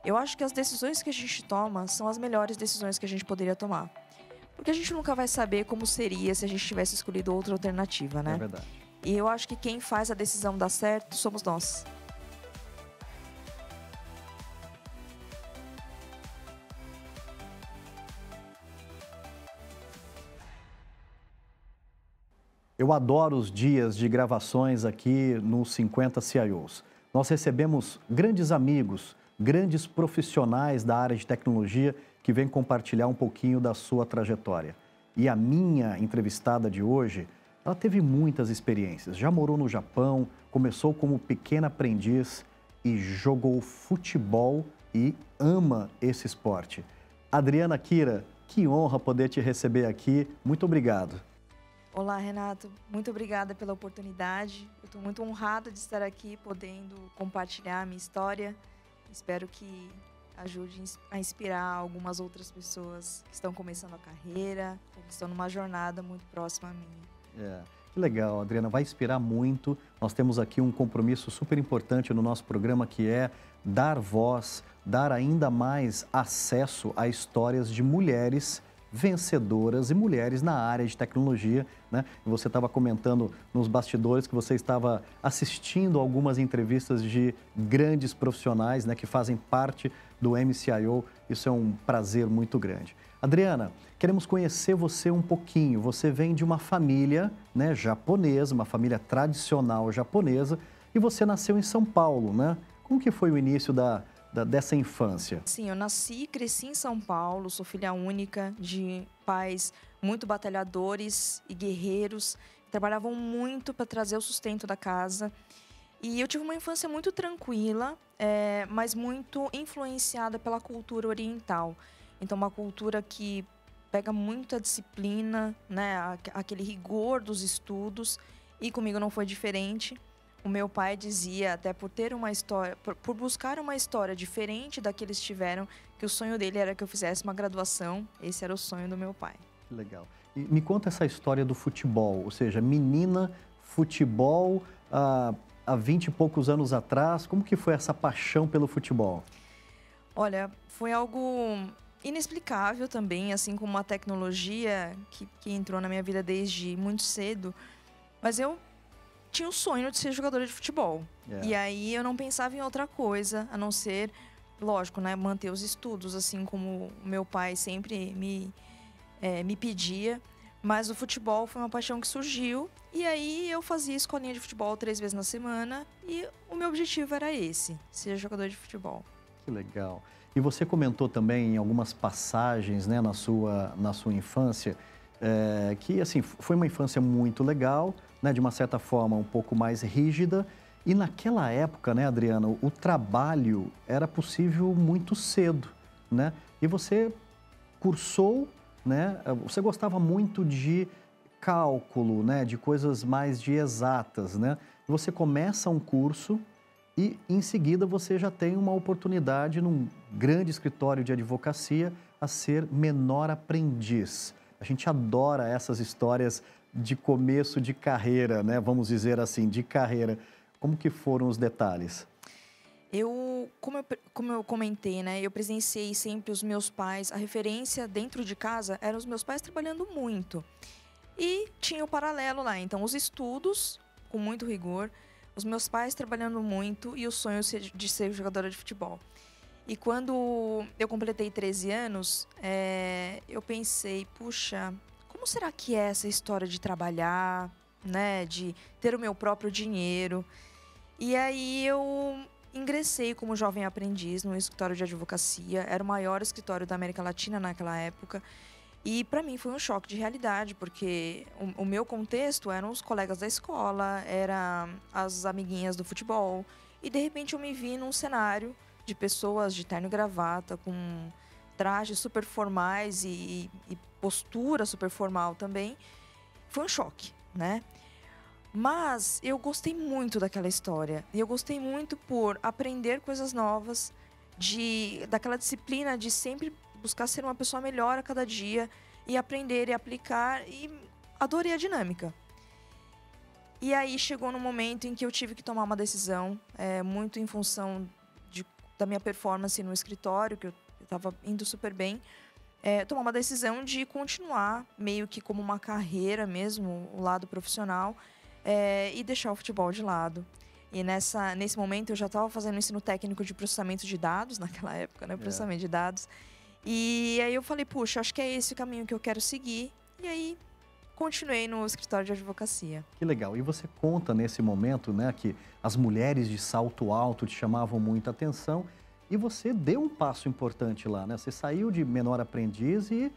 Eu acho que as decisões que a gente toma são as melhores decisões que a gente poderia tomar. Porque a gente nunca vai saber como seria se a gente tivesse escolhido outra alternativa, É né? verdade. E eu acho que quem faz a decisão dar certo somos nós. Eu adoro os dias de gravações aqui no 50 CIOs. Nós recebemos grandes amigos, grandes profissionais da área de tecnologia que vêm compartilhar um pouquinho da sua trajetória. E a minha entrevistada de hoje, ela teve muitas experiências. Já morou no Japão, começou como pequena aprendiz e jogou futebol e ama esse esporte. Adriana Kira, que honra poder te receber aqui. Muito obrigado. Olá, Renato. Muito obrigada pela oportunidade. Eu estou muito honrada de estar aqui, podendo compartilhar a minha história. Espero que ajude a inspirar algumas outras pessoas que estão começando a carreira ou que estão numa jornada muito próxima à minha. Que legal, Adriana. Vai inspirar muito. Nós temos aqui um compromisso super importante no nosso programa, que é dar voz, dar ainda mais acesso a histórias de mulheres vencedoras e mulheres na área de tecnologia, né? E você estava comentando nos bastidores que você estava assistindo algumas entrevistas de grandes profissionais, né, que fazem parte do MCIO. Isso é um prazer muito grande. Adriana, queremos conhecer você um pouquinho. Você vem de uma família, né, japonesa, uma família tradicional japonesa, e você nasceu em São Paulo, né? Como que foi o início dessa infância? Sim, eu nasci e cresci em São Paulo, sou filha única de pais muito batalhadores e guerreiros, que trabalhavam muito para trazer o sustento da casa. E eu tive uma infância muito tranquila, mas muito influenciada pela cultura oriental. Então, uma cultura que pega muita disciplina, né, aquele rigor dos estudos, e comigo não foi diferente. O meu pai dizia, até por ter uma história, por buscar uma história diferente da que eles tiveram, que o sonho dele era que eu fizesse uma graduação. Esse era o sonho do meu pai. Que legal. E me conta essa história do futebol, ou seja, menina, futebol, há 20 e poucos anos atrás, como que foi essa paixão pelo futebol? Olha, foi algo inexplicável também, assim como a tecnologia que entrou na minha vida desde muito cedo, mas eu tinha o sonho de ser jogadora de futebol. E aí eu não pensava em outra coisa, a não ser, lógico, né, manter os estudos, assim como o meu pai sempre me pedia. Mas o futebol foi uma paixão que surgiu. E aí eu fazia escolinha de futebol 3 vezes na semana. E o meu objetivo era esse, ser jogador de futebol. Que legal. E você comentou também em algumas passagens, né, na sua infância, que assim, foi uma infância muito legal, né, de uma certa forma um pouco mais rígida. E naquela época, né, Adriana, o trabalho era possível muito cedo, né? E você cursou, né? Você gostava muito de cálculo, né, de coisas mais de exatas, né? Você começa um curso e em seguida você já tem uma oportunidade num grande escritório de advocacia a ser menor aprendiz. A gente adora essas histórias de começo de carreira, né? Vamos dizer assim, de carreira. Como que foram os detalhes? Como eu comentei, né? Eu presenciei sempre os meus pais. A referência dentro de casa eram os meus pais trabalhando muito. E tinha o paralelo lá. Então, os estudos, com muito rigor, os meus pais trabalhando muito e o sonho de ser jogadora de futebol. E quando eu completei 13 anos, eu pensei, puxa, como será que é essa história de trabalhar, né, de ter o meu próprio dinheiro? E aí eu ingressei como jovem aprendiz no escritório de advocacia. Era o maior escritório da América Latina naquela época. E para mim foi um choque de realidade, porque o meu contexto eram os colegas da escola, eram as amiguinhas do futebol. E de repente eu me vi num cenário de pessoas de terno e gravata, com trajes super formais e postura super formal também. Foi um choque, né? Mas eu gostei muito daquela história. E eu gostei muito por aprender coisas novas, daquela disciplina de sempre buscar ser uma pessoa melhor a cada dia e aprender e aplicar. E adorei a dinâmica. E aí chegou no momento em que eu tive que tomar uma decisão, muito em função da minha performance no escritório, que eu estava indo super bem, tomar uma decisão de continuar meio que como uma carreira mesmo, o lado profissional, e deixar o futebol de lado. E nesse momento eu já estava fazendo ensino técnico de processamento de dados, naquela época, né? Processamento de dados. E aí eu falei, puxa, acho que é esse o caminho que eu quero seguir. E aí continuei no escritório de advocacia. Que legal. E você conta nesse momento, né, que as mulheres de salto alto te chamavam muita atenção e você deu um passo importante lá, né? Você saiu de menor aprendiz e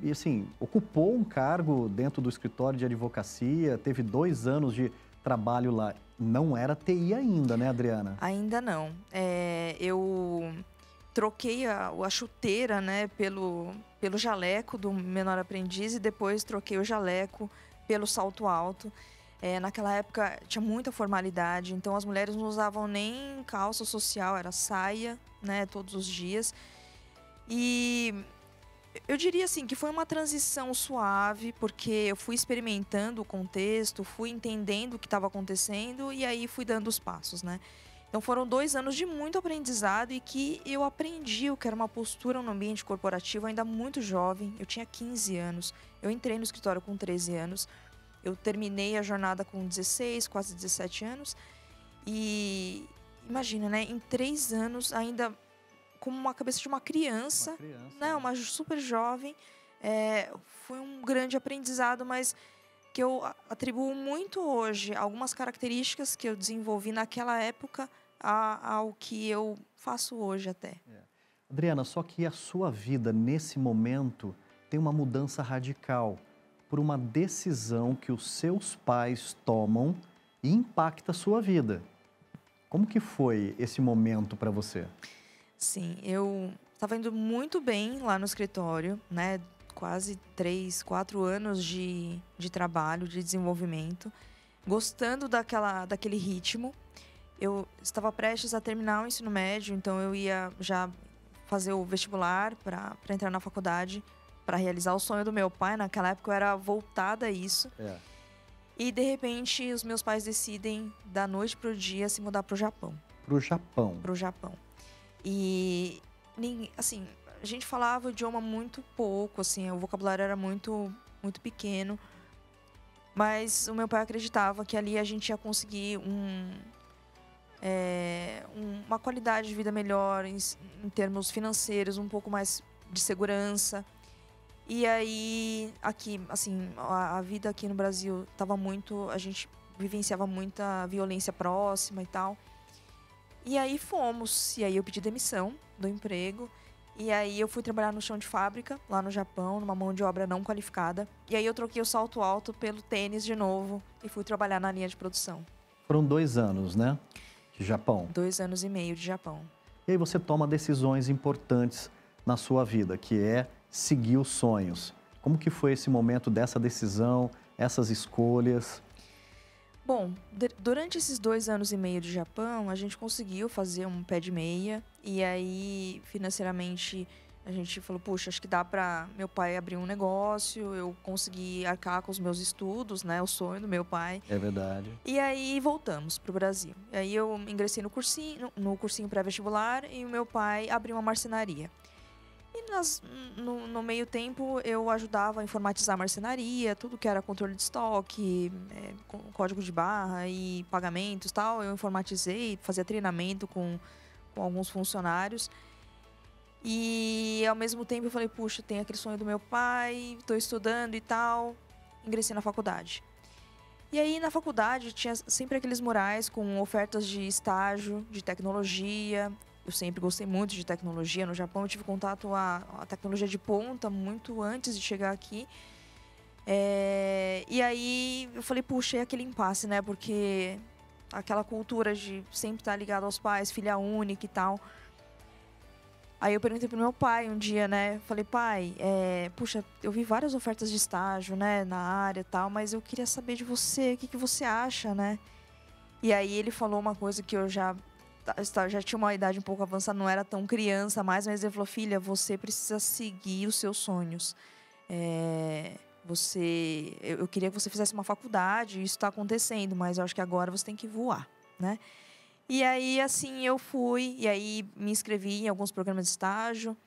assim, ocupou um cargo dentro do escritório de advocacia, teve 2 anos de trabalho lá. Não era TI ainda, né, Adriana? Ainda não. Eu troquei a chuteira, né, pelo jaleco do menor aprendiz e depois troquei o jaleco pelo salto alto. Naquela época tinha muita formalidade, então as mulheres não usavam nem calça social, era saia, né, todos os dias. E eu diria assim que foi uma transição suave, porque eu fui experimentando o contexto, fui entendendo o que estava acontecendo e aí fui dando os passos, né? Então foram 2 anos de muito aprendizado e que eu aprendi o que era uma postura no ambiente corporativo ainda muito jovem. Eu tinha 15 anos, eu entrei no escritório com 13 anos, eu terminei a jornada com 16, quase 17 anos. E imagina, né? Em 3 anos ainda como uma cabeça de uma criança, né? Uma super jovem. Foi um grande aprendizado, mas que eu atribuo muito hoje algumas características que eu desenvolvi naquela época ao que eu faço hoje até. Adriana, só que a sua vida nesse momento tem uma mudança radical por uma decisão que os seus pais tomam e impacta a sua vida. Como que foi esse momento para você? Sim, eu estava indo muito bem lá no escritório, né? Quase 3, 4 anos de trabalho, de desenvolvimento, gostando daquele ritmo. Eu estava prestes a terminar o ensino médio, então eu ia já fazer o vestibular para entrar na faculdade, para realizar o sonho do meu pai. Naquela época eu era voltada a isso. E de repente os meus pais decidem, da noite para o dia, se mudar para o Japão. Para o Japão? Para o Japão. E, assim, a gente falava o idioma muito pouco, assim, o vocabulário era muito, muito pequeno. Mas o meu pai acreditava que ali a gente ia conseguir uma qualidade de vida melhor em termos financeiros, um pouco mais de segurança. E aí, aqui, assim, a vida aqui no Brasil estava muito... A gente vivenciava muita violência próxima e tal. E aí fomos, e aí eu pedi demissão do emprego, e aí eu fui trabalhar no chão de fábrica, lá no Japão, numa mão de obra não qualificada. E aí eu troquei o salto alto pelo tênis de novo e fui trabalhar na linha de produção. Foram 2 anos, né? De Japão. 2 anos e meio de Japão. E aí você toma decisões importantes na sua vida, que é seguir os sonhos. Como que foi esse momento dessa decisão, essas escolhas? Bom, durante esses 2 anos e meio de Japão, a gente conseguiu fazer um pé de meia. E aí, financeiramente, a gente falou, puxa, acho que dá para meu pai abrir um negócio. Eu consegui arcar com os meus estudos, né? O sonho do meu pai. É verdade. E aí, voltamos pro Brasil. E aí, eu ingressei no cursinho pré-vestibular e o meu pai abriu uma marcenaria. E no meio tempo eu ajudava a informatizar a marcenaria, tudo que era controle de estoque, código de barra e pagamentos e tal. Eu informatizei, fazia treinamento com alguns funcionários. E ao mesmo tempo eu falei, puxa, tem aquele sonho do meu pai, estou estudando e tal. Ingressei na faculdade. E aí na faculdade tinha sempre aqueles murais com ofertas de estágio, de tecnologia. Eu sempre gostei muito de tecnologia. No Japão eu tive contato a tecnologia de ponta muito antes de chegar aqui. E aí eu falei, puxa, é aquele impasse, né? Porque aquela cultura de sempre estar ligado aos pais, filha única e tal. Aí eu perguntei pro meu pai um dia, né? Falei, pai, puxa, eu vi várias ofertas de estágio, né? Na área e tal, mas eu queria saber de você, o que você acha, né? E aí ele falou uma coisa que eu já tinha uma idade um pouco avançada, não era tão criança mais, mas ele falou, filha, você precisa seguir os seus sonhos. Eu queria que você fizesse uma faculdade, isso está acontecendo, mas eu acho que agora você tem que voar, né? E aí, assim, eu fui, e aí me inscrevi em alguns programas de estágio.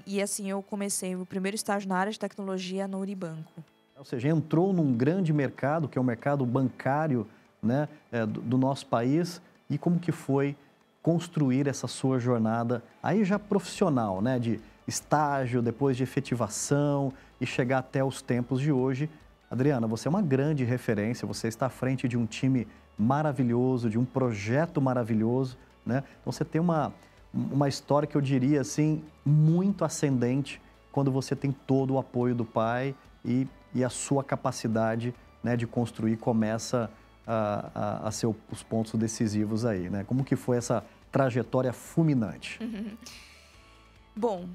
E assim, eu comecei o primeiro estágio na área de tecnologia no Unibanco. Ou seja, entrou num grande mercado, que é o mercado bancário, né, do nosso país. E como que foi construir essa sua jornada aí já profissional, né, de estágio, depois de efetivação e chegar até os tempos de hoje. Adriana, você é uma grande referência, você está à frente de um time maravilhoso, de um projeto maravilhoso, né? Então você tem uma história que eu diria assim, muito ascendente, quando você tem todo o apoio do pai e a sua capacidade, né, de construir começa a ser os pontos decisivos aí, né? Como que foi essa trajetória fulminante? Bom,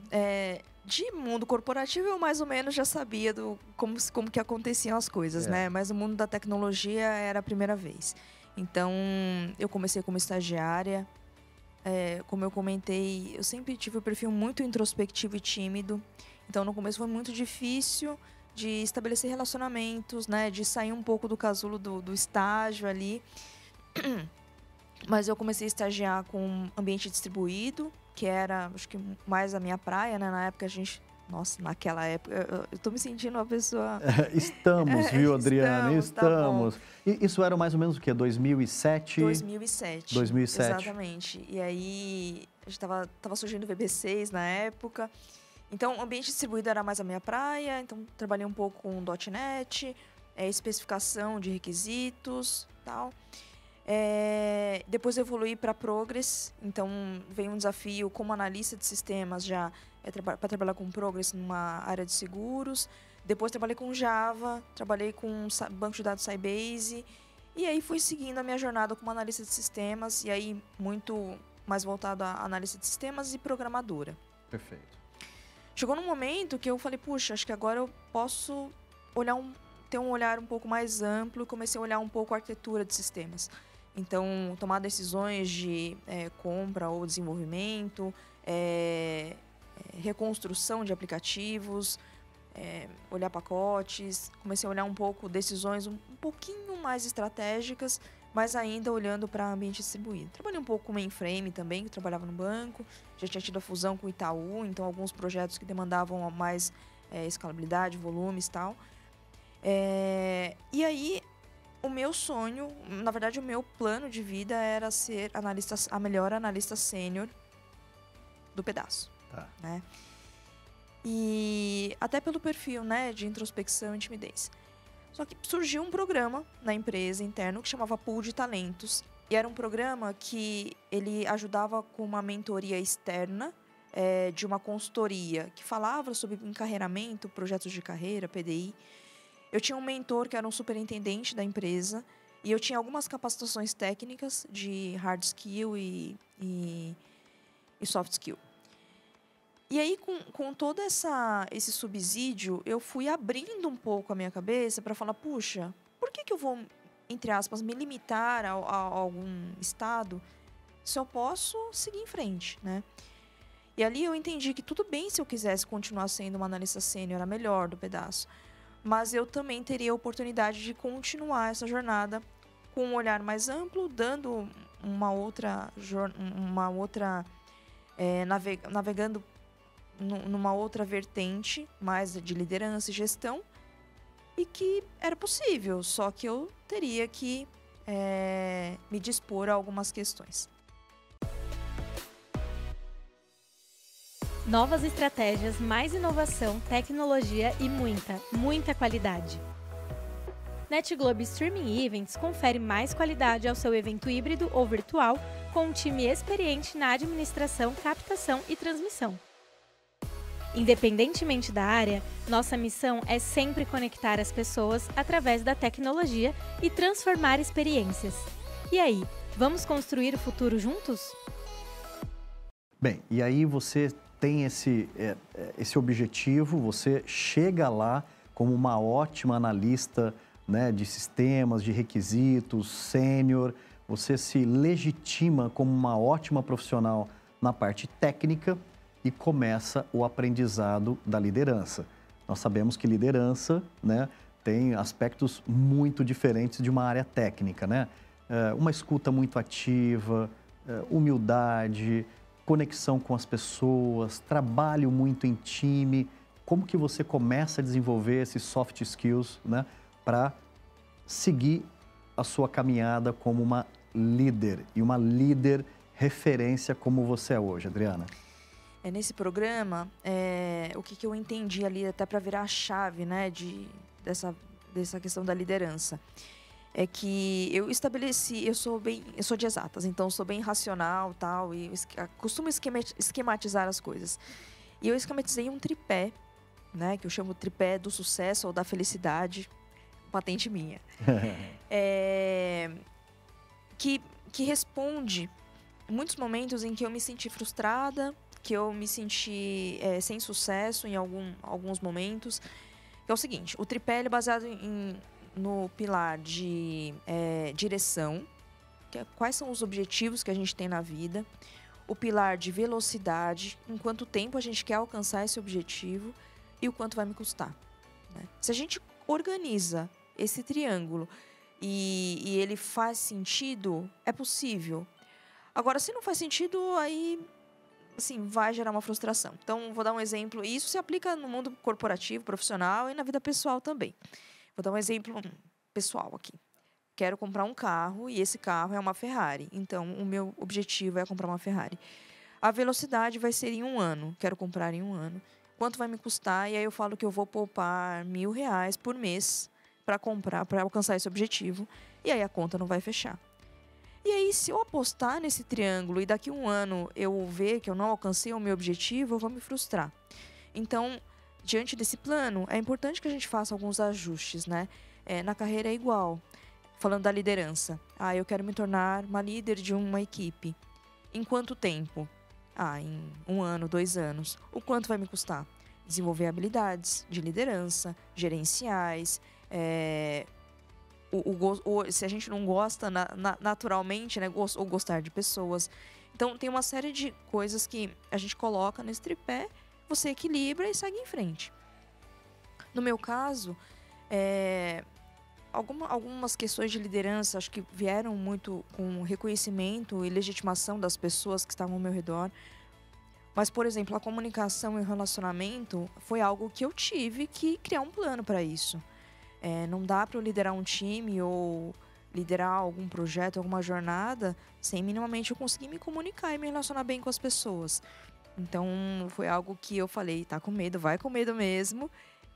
de mundo corporativo eu mais ou menos já sabia como que aconteciam as coisas, né? Mas no mundo da tecnologia era a primeira vez. Então, eu comecei como estagiária. Como eu comentei, eu sempre tive um perfil muito introspectivo e tímido. Então, no começo foi muito difícil de estabelecer relacionamentos, né? De sair um pouco do casulo do estágio ali. Mas eu comecei a estagiar com ambiente distribuído, que era, acho que, mais a minha praia, né? Na época a gente... Nossa, naquela época, eu tô me sentindo uma pessoa... Estamos, viu, Adriana? Estamos. Tá bom. E isso era mais ou menos o quê? 2007? 2007. 2007. Exatamente. E aí, a gente tava surgindo o VB6 na época. Então, o ambiente distribuído era mais a minha praia. Então, trabalhei um pouco com .NET, especificação de requisitos e tal. Depois eu evoluí para Progress, então veio um desafio como analista de sistemas já para trabalhar com Progress numa área de seguros. Depois trabalhei com Java, trabalhei com banco de dados Sybase e aí fui seguindo a minha jornada como analista de sistemas e aí muito mais voltado a analista de sistemas e programadora. Perfeito. Chegou num momento que eu falei, puxa, acho que agora eu posso ter um olhar um pouco mais amplo e comecei a olhar um pouco a arquitetura de sistemas. Então, tomar decisões de compra ou desenvolvimento, reconstrução de aplicativos, olhar pacotes. Comecei a olhar um pouco decisões um pouquinho mais estratégicas, mas ainda olhando para ambiente distribuído. Trabalhei um pouco com mainframe também, que eu trabalhava no banco. Já tinha tido a fusão com o Itaú, então alguns projetos que demandavam mais escalabilidade, volumes e tal. E aí... O meu sonho, na verdade, o meu plano de vida era ser a melhor analista sênior do pedaço. Tá. Né? E até pelo perfil, né, de introspecção e timidez. Só que surgiu um programa na empresa interno que chamava Pool de Talentos. E era um programa que ele ajudava com uma mentoria externa de uma consultoria que falava sobre encarreiramento, projetos de carreira, PDI. Eu tinha um mentor que era um superintendente da empresa e eu tinha algumas capacitações técnicas de hard skill e soft skill. E aí, com todo esse subsídio, eu fui abrindo um pouco a minha cabeça para falar, puxa, por que eu vou, entre aspas, me limitar a algum estado se eu posso seguir em frente, né? E ali eu entendi que tudo bem se eu quisesse continuar sendo uma analista sênior, a melhor do pedaço. Mas eu também teria a oportunidade de continuar essa jornada com um olhar mais amplo, dando navegando numa outra vertente, mais de liderança e gestão, e que era possível, só que eu teria que me dispor a algumas questões. Novas estratégias, mais inovação, tecnologia e muita qualidade. NetGlobe Streaming Events confere mais qualidade ao seu evento híbrido ou virtual com um time experiente na administração, captação e transmissão. Independentemente da área, nossa missão é sempre conectar as pessoas através da tecnologia e transformar experiências. E aí, vamos construir o futuro juntos? Bem, e aí você tem esse objetivo, você chega lá como uma ótima analista, né, de sistemas, de requisitos, sênior, você se legitima como uma ótima profissional na parte técnica e começa o aprendizado da liderança. Nós sabemos que liderança, né, tem aspectos muito diferentes de uma área técnica, né? uma escuta muito ativa, humildade, conexão com as pessoas, trabalho muito em time. Como que você começa a desenvolver esses soft skills, né, para seguir a sua caminhada como uma líder e uma líder referência como você é hoje, Adriana? Nesse programa, o que eu entendi ali, até para virar a chave, né, dessa questão da liderança, é que eu estabeleci, eu sou de exatas, então sou bem racional, tal, e costumo esquematizar as coisas. E eu esquematizei um tripé, né, que eu chamo tripé do sucesso ou da felicidade, patente minha, que responde muitos momentos em que eu me senti frustrada, que eu me senti sem sucesso em alguns momentos. Que é o seguinte, o tripé é baseado no pilar de direção, que é quais são os objetivos que a gente tem na vida, o pilar de velocidade, em quanto tempo a gente quer alcançar esse objetivo e o quanto vai me custar, né? Se a gente organiza esse triângulo e ele faz sentido, é possível. Agora, se não faz sentido, aí assim, vai gerar uma frustração. Então, vou dar um exemplo. E isso se aplica no mundo corporativo, profissional e na vida pessoal também. Vou dar um exemplo pessoal aqui. Quero comprar um carro e esse carro é uma Ferrari. Então, o meu objetivo é comprar uma Ferrari. A velocidade vai ser em 1 ano. Quero comprar em 1 ano. Quanto vai me custar? E aí eu falo que eu vou poupar R$1.000 por mês para comprar, para alcançar esse objetivo. E aí a conta não vai fechar. E aí, se eu apostar nesse triângulo e daqui a 1 ano eu ver que eu não alcancei o meu objetivo, eu vou me frustrar. Então, diante desse plano, é importante que a gente faça alguns ajustes, né? Na carreira é igual. Falando da liderança. Eu quero me tornar uma líder de uma equipe. Em quanto tempo? Em 1 ano, 2 anos. O quanto vai me custar? Desenvolver habilidades de liderança, gerenciais, se a gente não gosta naturalmente, né, ou gostar de pessoas. Então, tem uma série de coisas que a gente coloca nesse tripé, você equilibra e segue em frente. No meu caso, algumas questões de liderança, acho que vieram muito com reconhecimento e legitimação das pessoas que estavam ao meu redor. Mas, por exemplo, a comunicação e o relacionamento foi algo que eu tive que criar um plano para isso. Não dá para eu liderar um time ou liderar algum projeto, alguma jornada, sem minimamente eu conseguir me comunicar e me relacionar bem com as pessoas. Então, foi algo que eu falei, tá com medo, vai com medo mesmo.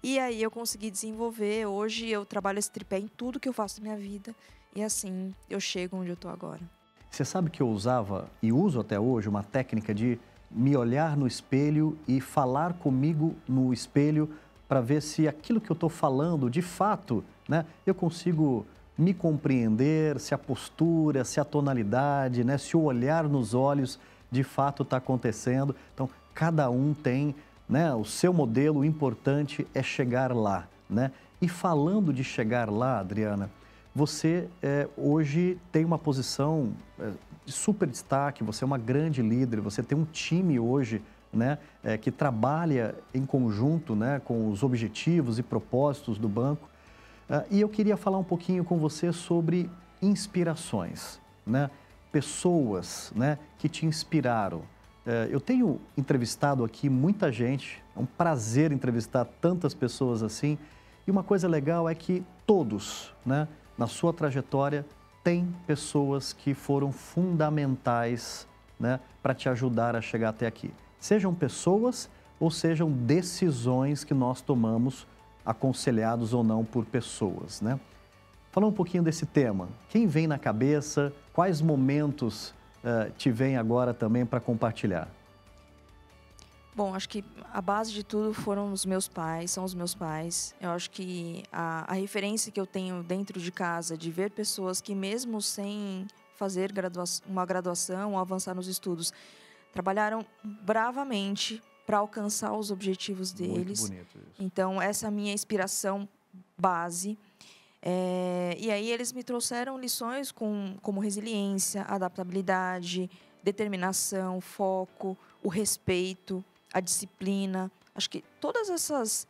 E aí eu consegui desenvolver. Hoje eu trabalho esse tripé em tudo que eu faço na minha vida. E assim, eu chego onde eu tô agora. Você sabe que eu usava e uso até hoje uma técnica de me olhar no espelho e falar comigo no espelho para ver se aquilo que eu estou falando, de fato, né, eu consigo me compreender, se a postura, se a tonalidade, né, se o olhar nos olhos de fato está acontecendo. Então, cada um tem, né, o seu modelo, o importante é chegar lá, né? E falando de chegar lá, Adriana, você hoje tem uma posição de super destaque, você é uma grande líder, você tem um time hoje, né, que trabalha em conjunto, né, com os objetivos e propósitos do banco. E eu queria falar um pouquinho com você sobre inspirações, né? Pessoas, né, que te inspiraram. Eu tenho entrevistado aqui muita gente, é um prazer entrevistar tantas pessoas assim. E uma coisa legal é que todos, né, na sua trajetória, tem pessoas que foram fundamentais, né, para te ajudar a chegar até aqui. Sejam pessoas ou sejam decisões que nós tomamos, aconselhados ou não por pessoas, né? Falar um pouquinho desse tema. Quem vem na cabeça? Quais momentos te vem agora também para compartilhar? Bom, acho que a base de tudo foram os meus pais, são os meus pais. Eu acho que a referência que eu tenho dentro de casa, de ver pessoas que mesmo sem fazer uma graduação ou avançar nos estudos, trabalharam bravamente para alcançar os objetivos deles. Muito bonito isso. Então, essa é a minha inspiração base. E aí eles me trouxeram lições como resiliência, adaptabilidade, determinação, foco, o respeito, a disciplina. Acho que todas esses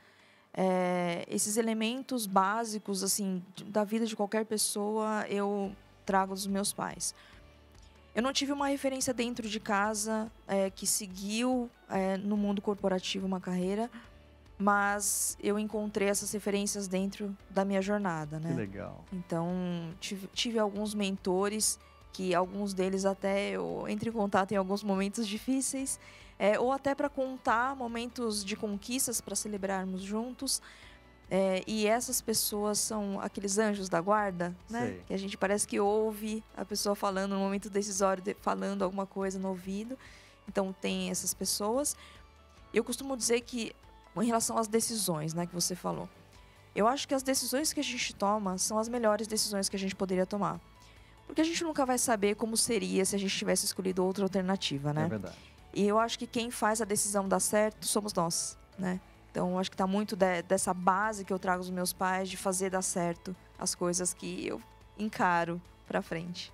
elementos básicos assim da vida de qualquer pessoa eu trago dos meus pais. Eu não tive uma referência dentro de casa que seguiu no mundo corporativo uma carreira, mas eu encontrei essas referências dentro da minha jornada, né? Que legal. Então, tive alguns mentores, que alguns deles até eu entro em contato em alguns momentos difíceis, ou até para contar momentos de conquistas para celebrarmos juntos. E essas pessoas são aqueles anjos da guarda, né? Sei. Que a gente parece que ouve a pessoa falando no momento decisório, falando alguma coisa no ouvido. Então, tem essas pessoas. Eu costumo dizer que, em relação às decisões, né, que você falou, eu acho que as decisões que a gente toma são as melhores decisões que a gente poderia tomar. Porque a gente nunca vai saber como seria se a gente tivesse escolhido outra alternativa, né? É verdade. E eu acho que quem faz a decisão dar certo somos nós, né? Então, eu acho que está muito dessa base que eu trago dos meus pais de fazer dar certo as coisas que eu encaro para frente.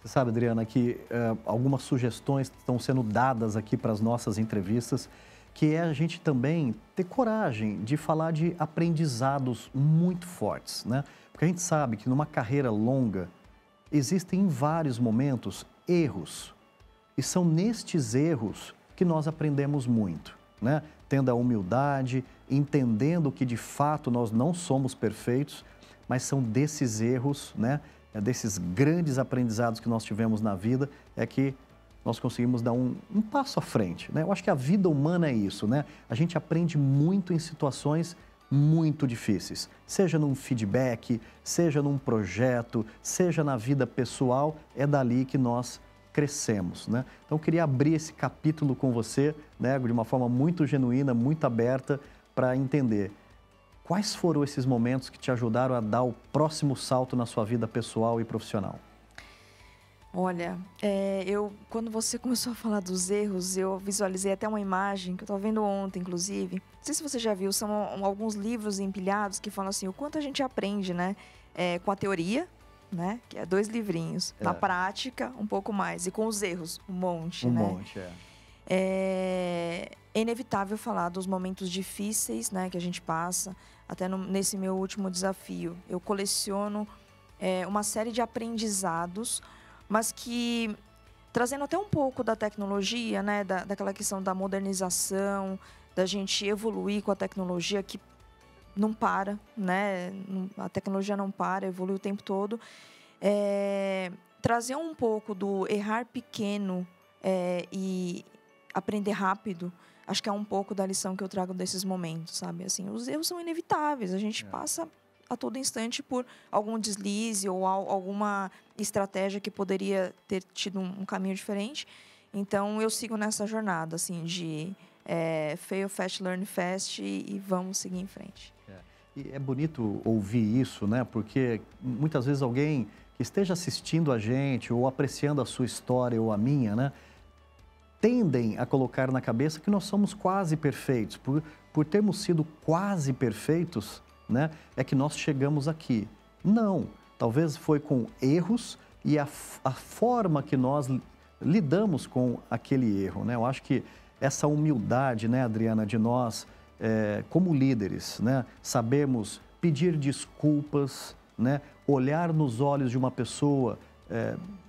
Você sabe, Adriana, que algumas sugestões estão sendo dadas aqui para as nossas entrevistas, que é a gente também ter coragem de falar de aprendizados muito fortes, né? Porque a gente sabe que numa carreira longa existem em vários momentos erros. E são nestes erros que nós aprendemos muito, né? Tendo a humildade, entendendo que de fato nós não somos perfeitos, mas são desses erros, né? Desses grandes aprendizados que nós tivemos na vida, é que nós conseguimos dar um passo à frente, né? Eu acho que a vida humana é isso, né? A gente aprende muito em situações muito difíceis, seja num feedback, seja num projeto, seja na vida pessoal, é dali que nós crescemos, né? Então, eu queria abrir esse capítulo com você, né, de uma forma muito genuína, muito aberta, para entender quais foram esses momentos que te ajudaram a dar o próximo salto na sua vida pessoal e profissional. Olha, quando você começou a falar dos erros, eu visualizei até uma imagem que eu estava vendo ontem, inclusive. Não sei se você já viu, são alguns livros empilhados que falam assim, o quanto a gente aprende, né, com a teoria, né, que é 2 livrinhos. Na prática, um pouco mais. E com os erros, um monte, né? Um monte. É inevitável falar dos momentos difíceis, né, que a gente passa. Até nesse meu último desafio, eu coleciono uma série de aprendizados, mas que, trazendo até um pouco da tecnologia, né, daquela questão da modernização, da gente evoluir com a tecnologia, que não para, né? A tecnologia não para, evolui o tempo todo. Trazer um pouco do errar pequeno e aprender rápido, acho que é um pouco da lição que eu trago desses momentos, sabe? Assim, os erros são inevitáveis, a gente passa a todo instante por algum deslize ou alguma estratégia que poderia ter tido um caminho diferente. Então, eu sigo nessa jornada, assim, de fail fast, learn fast e vamos seguir em frente. E é bonito ouvir isso, né? Porque muitas vezes alguém que esteja assistindo a gente ou apreciando a sua história ou a minha, né? Tendem a colocar na cabeça que nós somos quase perfeitos. Por termos sido quase perfeitos, né? É que nós chegamos aqui. Não, talvez foi com erros e a forma que nós lidamos com aquele erro, né? Eu acho que essa humildade, né, Adriana, de nós, como líderes, né, sabermos pedir desculpas, né, olhar nos olhos de uma pessoa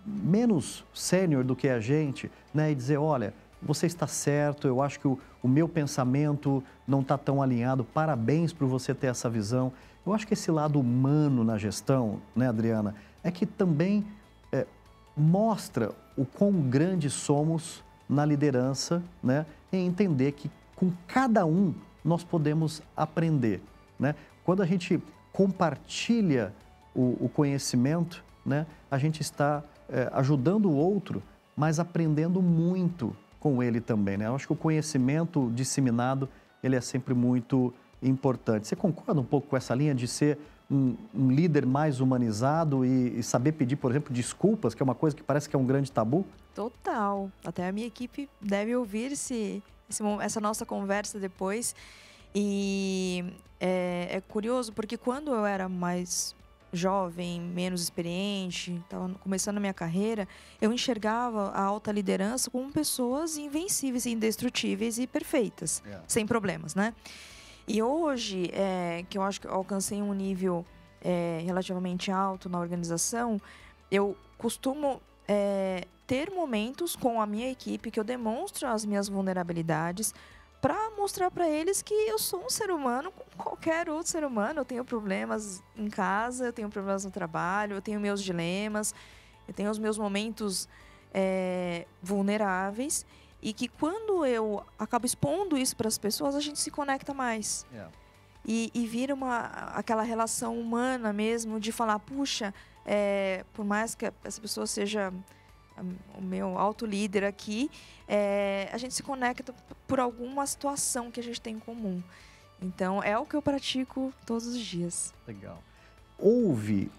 menos sênior do que a gente, né, e dizer, olha, você está certo, eu acho que o meu pensamento não está tão alinhado, parabéns por você ter essa visão. Eu acho que esse lado humano na gestão, né, Adriana, é que também mostra o quão grandes somos na liderança, né, e entender que com cada um nós podemos aprender, né? Quando a gente compartilha o conhecimento, né, a gente está ajudando o outro, mas aprendendo muito com ele também, né? Eu acho que o conhecimento disseminado, ele é sempre muito importante. Você concorda um pouco com essa linha de ser um líder mais humanizado e saber pedir, por exemplo, desculpas, que é uma coisa que parece que é um grande tabu? Total. Até a minha equipe deve ouvir essa nossa conversa depois. E é curioso, porque quando eu era mais jovem, menos experiente, estava começando a minha carreira, eu enxergava a alta liderança como pessoas invencíveis, indestrutíveis e perfeitas, sem problemas, né? E hoje, que eu acho que eu alcancei um nível relativamente alto na organização, eu costumo ter momentos com a minha equipe que eu demonstro as minhas vulnerabilidades para mostrar para eles que eu sou um ser humano como qualquer outro ser humano. Eu tenho problemas em casa, eu tenho problemas no trabalho, eu tenho meus dilemas, eu tenho os meus momentos vulneráveis, e que quando eu acabo expondo isso para as pessoas, a gente se conecta mais. E vira aquela relação humana mesmo, de falar, puxa, por mais que essa pessoa seja o meu auto-líder aqui, a gente se conecta por alguma situação que a gente tem em comum. Então, é o que eu pratico todos os dias. Legal. Houve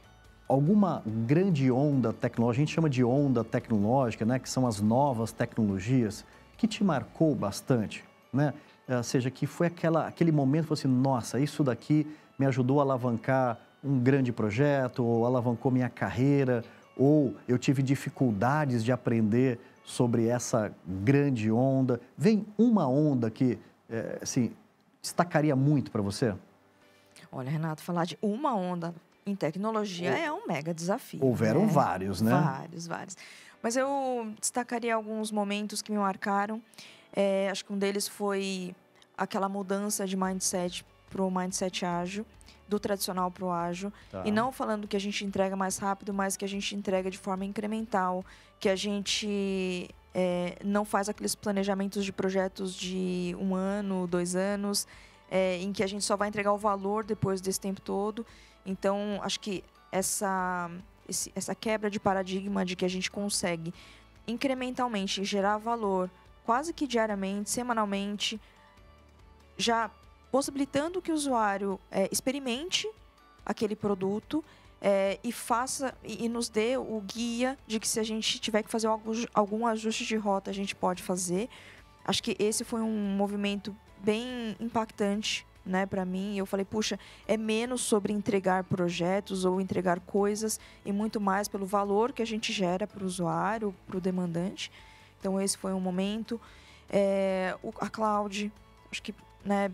alguma grande onda tecnológica, a gente chama de onda tecnológica, né, que são as novas tecnologias, que te marcou bastante, né? Ou seja, que foi aquele momento que você, nossa, isso daqui me ajudou a alavancar um grande projeto, ou alavancou minha carreira, ou eu tive dificuldades de aprender sobre essa grande onda. Vem uma onda que, assim, destacaria muito para você? Olha, Renato, falar de uma onda em tecnologia é um mega desafio. Houveram vários, né? Vários. Mas eu destacaria alguns momentos que me marcaram. Acho que um deles foi aquela mudança de mindset para o mindset ágil, do tradicional para o ágil. Tá. E não falando que a gente entrega mais rápido, mas que a gente entrega de forma incremental, que a gente não faz aqueles planejamentos de projetos de 1 ano, 2 anos, em que a gente só vai entregar o valor depois desse tempo todo. Então, acho que essa quebra de paradigma de que a gente consegue incrementalmente gerar valor quase que diariamente, semanalmente, já possibilitando que o usuário experimente aquele produto e faça e nos dê o guia de que se a gente tiver que fazer algum ajuste de rota, a gente pode fazer. Acho que esse foi um movimento bem impactante, né, para mim. Eu falei, puxa, é menos sobre entregar projetos ou entregar coisas e muito mais pelo valor que a gente gera para o usuário, para o demandante. Então, esse foi um momento. A cloud, acho que, né,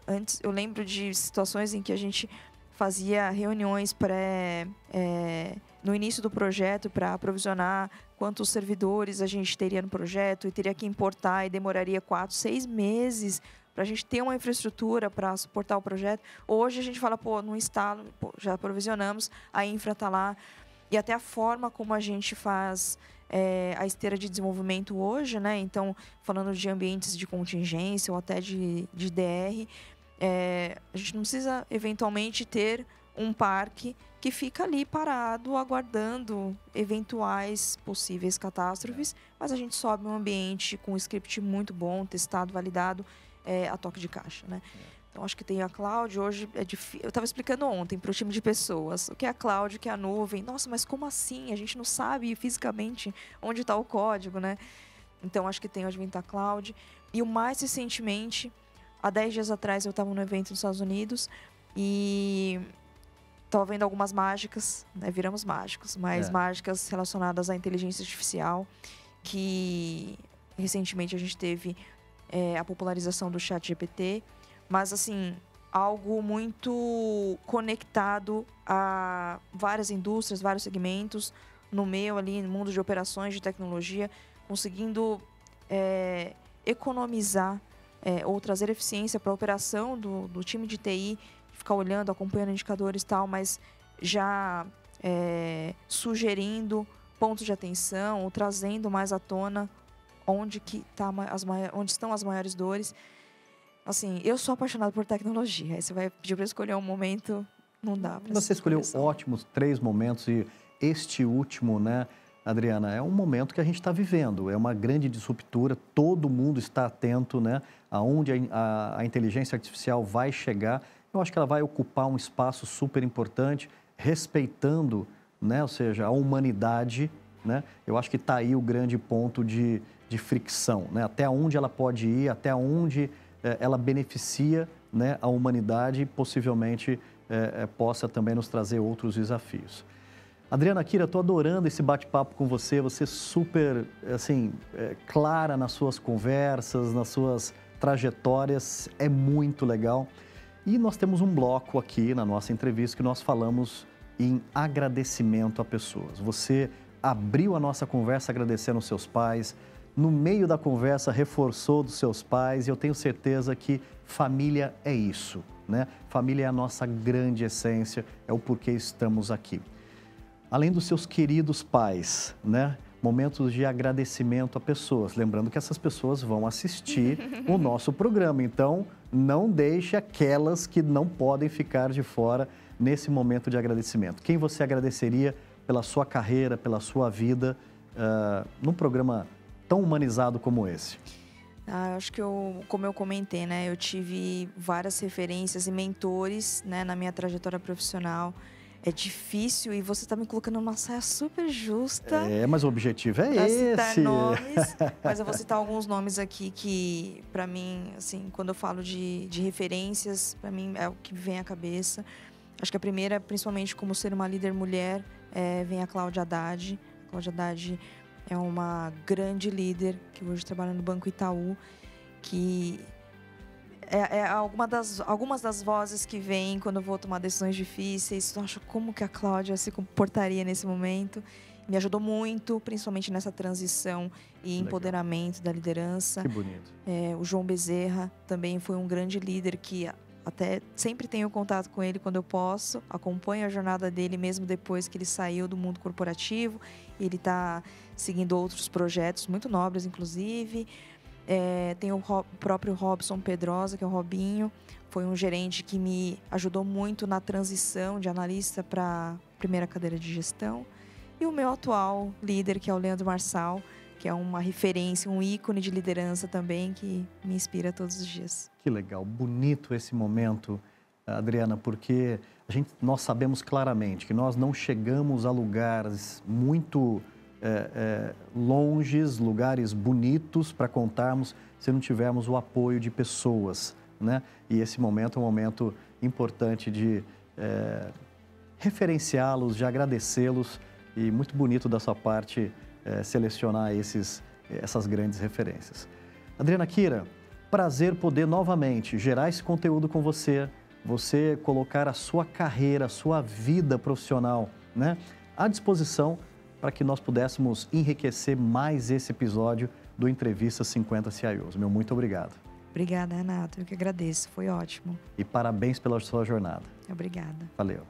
antes eu lembro de situações em que a gente fazia reuniões no início do projeto para aprovisionar quantos servidores a gente teria no projeto e teria que importar e demoraria 4, 6 meses para a gente ter uma infraestrutura para suportar o projeto. Hoje a gente fala, no instalo, já aprovisionamos, a infra está lá. E até a forma como a gente faz a esteira de desenvolvimento hoje, né? Então, falando de ambientes de contingência ou até de DR, a gente não precisa, eventualmente, ter um parque que fica ali parado, aguardando eventuais possíveis catástrofes, mas a gente sobe um ambiente com um script muito bom, testado, validado, a toque de caixa, né? Então, acho que tem a cloud. Hoje é difícil. Eu estava explicando ontem para o time de pessoas o que é a cloud, o que é a nuvem. Nossa, mas como assim? A gente não sabe fisicamente onde está o código, né? Então, acho que tem o advento da cloud. E o mais recentemente, há 10 dias atrás, eu estava num evento nos Estados Unidos e estava vendo algumas mágicas, né? Viramos mágicos, mas mágicas relacionadas à inteligência artificial, que recentemente a gente teve a popularização do ChatGPT. Mas, assim, algo muito conectado a várias indústrias, vários segmentos, no meio ali, no mundo de operações, de tecnologia, conseguindo economizar ou trazer eficiência para a operação do time de TI, ficar olhando, acompanhando indicadores e tal, mas já sugerindo pontos de atenção ou trazendo mais à tona onde estão as maiores dores. Assim, eu sou apaixonada por tecnologia. Aí você vai pedir para escolher um momento, não dá para. Você escolheu ótimos 3 momentos e este último, né, Adriana, é um momento que a gente está vivendo. É uma grande disruptura, todo mundo está atento, né, aonde a inteligência artificial vai chegar. Eu acho que ela vai ocupar um espaço super importante, respeitando, né, ou seja, a humanidade, né? Eu acho que está aí o grande ponto de fricção, né? Até onde ela pode ir, até onde ela beneficia, né, a humanidade e possivelmente possa também nos trazer outros desafios. Adriana Kira, estou adorando esse bate-papo com você. Você super, assim, clara nas suas conversas, nas suas trajetórias. É muito legal. E nós temos um bloco aqui na nossa entrevista que nós falamos em agradecimento a pessoas. Você abriu a nossa conversa agradecendo os seus pais, no meio da conversa reforçou dos seus pais, e eu tenho certeza que família é isso, né? Família é a nossa grande essência, é o porquê estamos aqui. Além dos seus queridos pais, né? Momentos de agradecimento a pessoas. Lembrando que essas pessoas vão assistir o nosso programa, então não deixe aquelas que não podem ficar de fora nesse momento de agradecimento. Quem você agradeceria pela sua carreira, pela sua vida, num programa tão humanizado como esse? Acho que como eu comentei, né? Eu tive várias referências e mentores, né, na minha trajetória profissional. É difícil e você está me colocando numa saia super justa. Mas o objetivo é esse. Citar nomes, mas eu vou citar alguns nomes aqui que, para mim, assim, quando eu falo de referências, para mim é o que vem à cabeça. Acho que a primeira, principalmente como ser uma líder mulher, vem a Cláudia Haddad. A Cláudia Haddad é uma grande líder que hoje trabalha no Banco Itaú, que algumas das vozes que vêm quando eu vou tomar decisões difíceis. Eu acho como que a Cláudia se comportaria nesse momento. Me ajudou muito, principalmente nessa transição e empoderamento da liderança. Que bonito. O João Bezerra também foi um grande líder que até sempre tenho contato com ele quando eu posso. Acompanho a jornada dele mesmo depois que ele saiu do mundo corporativo. Ele está seguindo outros projetos muito nobres, inclusive. Tem o próprio Robson Pedrosa, que é o Robinho. Foi um gerente que me ajudou muito na transição de analista para primeira cadeira de gestão. E o meu atual líder, que é o Leandro Marçal, que é uma referência, um ícone de liderança também, que me inspira todos os dias. Que legal, bonito esse momento, Adriana, porque nós sabemos claramente que nós não chegamos a lugares muito longes, lugares bonitos para contarmos se não tivermos o apoio de pessoas, né? E esse momento é um momento importante de referenciá-los, de agradecê-los, e muito bonito da sua parte selecionar essas grandes referências. Adriana Kira, prazer poder novamente gerar esse conteúdo com você, você colocar a sua carreira, a sua vida profissional, né, à disposição para que nós pudéssemos enriquecer mais esse episódio do Entrevista 50 CIOs. Meu muito obrigado. Obrigada, Renato. Eu que agradeço. Foi ótimo. E parabéns pela sua jornada. Obrigada. Valeu.